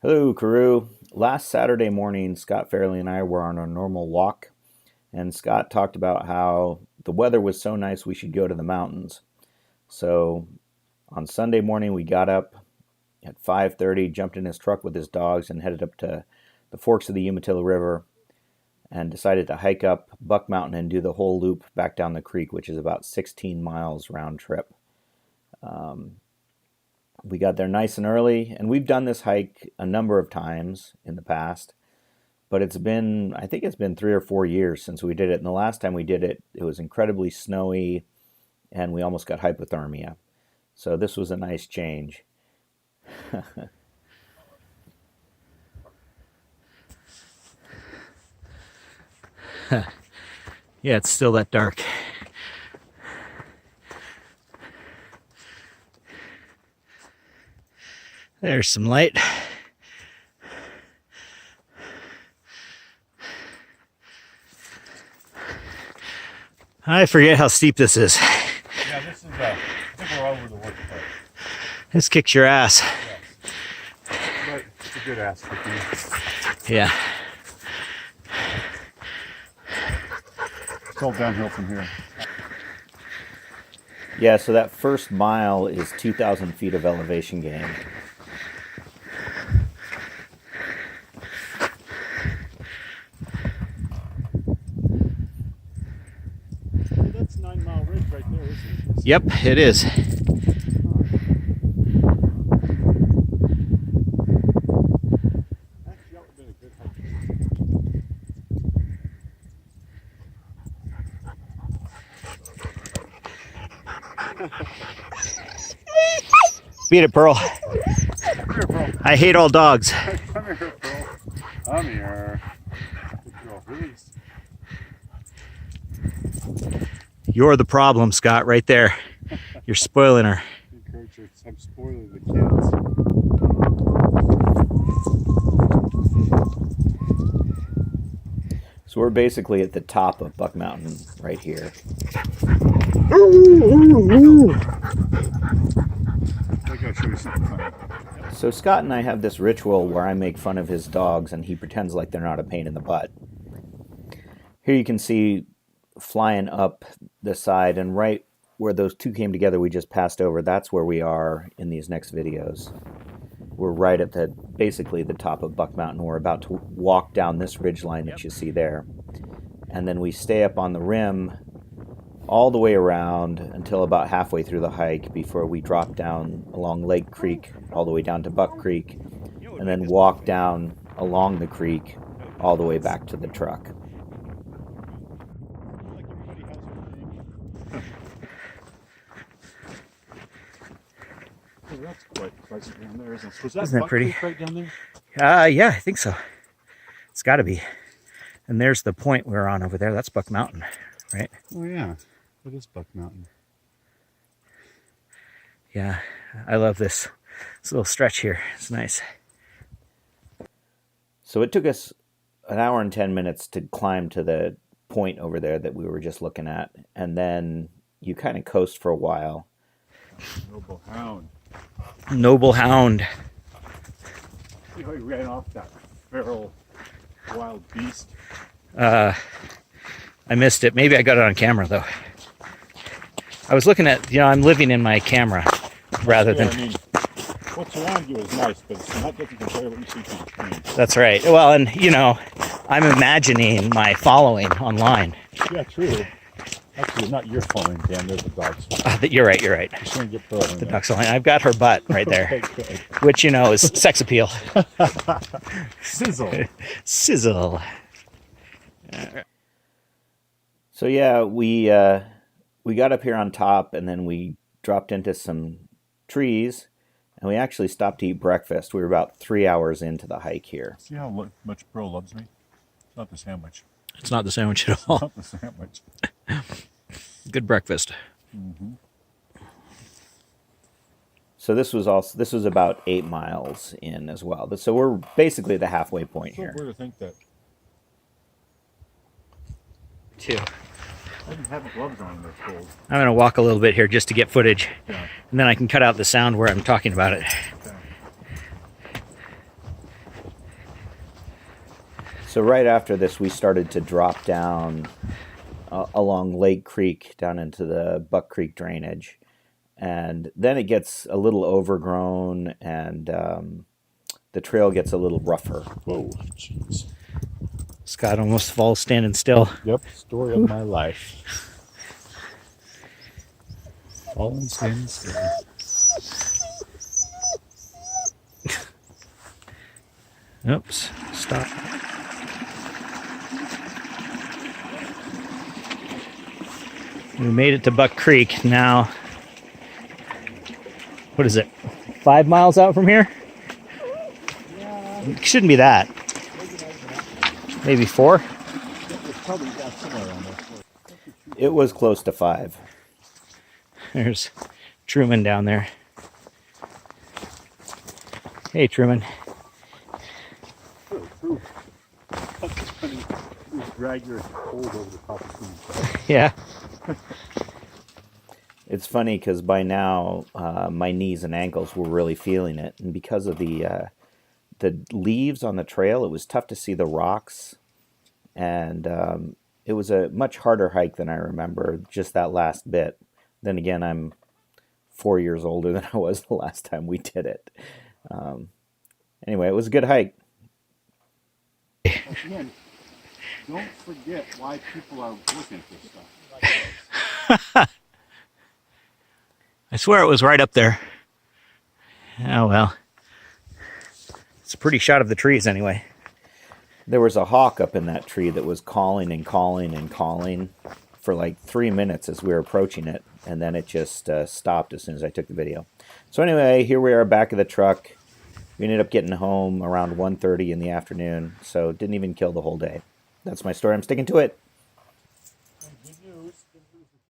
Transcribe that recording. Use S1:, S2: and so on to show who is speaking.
S1: Hello, Carew. Last Saturday morning, Scott Fairley and I were on our normal walk, and Scott talked about how the weather was so nice we should go to the mountains. So on Sunday morning, we got up at 5:30, jumped in his truck with his dogs, and headed up to the forks of the Umatilla River, and decided to hike up Buck Mountain and do the whole loop back down the creek, which is about 16 miles round trip. We got there nice and early, and we've done this hike a number of times in the past, but I think it's been 3 or 4 years since we did it. And the last time we did it, it was incredibly snowy, and we almost got hypothermia. So this was a nice change.
S2: Yeah, it's still that dark. There's some light. I forget how steep this is.
S3: Yeah, this is, I think we're over the worst part.
S2: This kicks your ass.
S3: Yes. But it's a good ass kicking.
S2: Yeah.
S3: It's all downhill from here.
S1: Yeah, so that first mile is 2,000 feet of elevation gain.
S3: That's 9 Mile Ridge right there, isn't it?
S2: Yep, it is.
S3: Actually, that would have been a good hike.
S2: Beat it, Pearl.
S3: Come here, Pearl.
S2: I hate all dogs.
S3: Come here, Pearl. Come here. Good girl. Release.
S2: You're the problem, Scott, right there. You're spoiling her.
S3: Encourage her. I'm spoiling the kids.
S1: So we're basically at the top of Buck Mountain right here.
S3: I gotta show you something funny.
S1: So Scott and I have this ritual where I make fun of his dogs and he pretends like they're not a pain in the butt. Here you can see flying up the side, and right where those two came together we just passed over, that's where we are in these next videos. We're right at basically the top of Buck Mountain. We're about to walk down this ridge line that you see there. And then we stay up on the rim all the way around until about halfway through the hike before we drop down along Lake Creek all the way down to Buck Creek, and then walk down along the creek all the way back to the truck.
S3: Like everybody has their thing. Oh, that's quite pleasant down there, isn't it? Was
S2: Isn't that
S3: Buck
S2: pretty?
S3: Creek right down there?
S2: Yeah, I think so. It's got to be. And there's the point we're on over there. That's Buck Mountain, right?
S3: Oh, yeah. That is Buck Mountain.
S2: Yeah, I love this little stretch here. It's nice.
S1: So it took us an hour and 10 minutes to climb to the point over there that we were just looking at, and then you kind of coast for a while.
S3: Noble Hound.
S2: Noble Hound.
S3: See how he ran off that feral wild beast?
S2: I missed it. Maybe I got it on camera, though. I was looking at, I'm living in my camera rather than...
S3: I mean, what's around you is nice, but that doesn't compare to what you see through the screen.
S2: That's right. Well, and, I'm imagining my following online.
S3: Yeah, true. Actually, not your following, Dan. There's the dog's following.
S2: You're right.
S3: Just want to get Pearl in
S2: The
S3: there.
S2: duck's following. I've got her butt right there,
S3: Okay, good.
S2: which, is sex appeal.
S3: Sizzle.
S2: Sizzle.
S1: So yeah, we got up here on top, and then we dropped into some trees, and we actually stopped to eat breakfast. We were about 3 hours into the hike here.
S3: See how much Pearl loves me? It's not the sandwich.
S2: It's not the sandwich at all.
S3: Not the sandwich.
S2: Good breakfast.
S3: Mm-hmm.
S1: So this was about 8 miles in as well. So we're basically at the halfway point
S3: So
S1: here.
S3: weird to think that
S2: Two.
S3: I didn't have gloves on when they're cold.
S2: I'm going to walk a little bit here just to get footage,
S3: Yeah.
S2: and then I can cut out the sound where I'm talking about it.
S3: Okay.
S1: So right after this, we started to drop down along Lake Creek down into the Buck Creek drainage. And then it gets a little overgrown and the trail gets a little rougher.
S3: Whoa, jeez.
S2: Scott almost falls standing still.
S3: Yep, story of my life. Falling standing still.
S2: Oops, stop. We made it to Buck Creek. Now, what is it? 5 miles out from here? It shouldn't be that. Maybe 4?
S3: Probably got somewhere around there.
S1: It was close to 5.
S2: There's Truman down there. Hey, Truman.
S3: Drag your cold over the top of food.
S2: Yeah.
S1: It's funny because by now my knees and ankles were really feeling it, and because of the leaves on the trail, it was tough to see the rocks, and it was a much harder hike than I remember. Just that last bit. Then again, I'm 4 years older than I was the last time we did it. Anyway, it was a good hike.
S3: Again, don't forget why people are looking for stuff.
S2: I swear it was right up there. Oh, well. It's a pretty shot of the trees anyway.
S1: There was a hawk up in that tree that was calling and calling and calling for like 3 minutes as we were approaching it, and then it just stopped as soon as I took the video. So anyway, here we are back of the truck. We ended up getting home around 1:30 in the afternoon, so didn't even kill the whole day. That's my story. I'm sticking to it.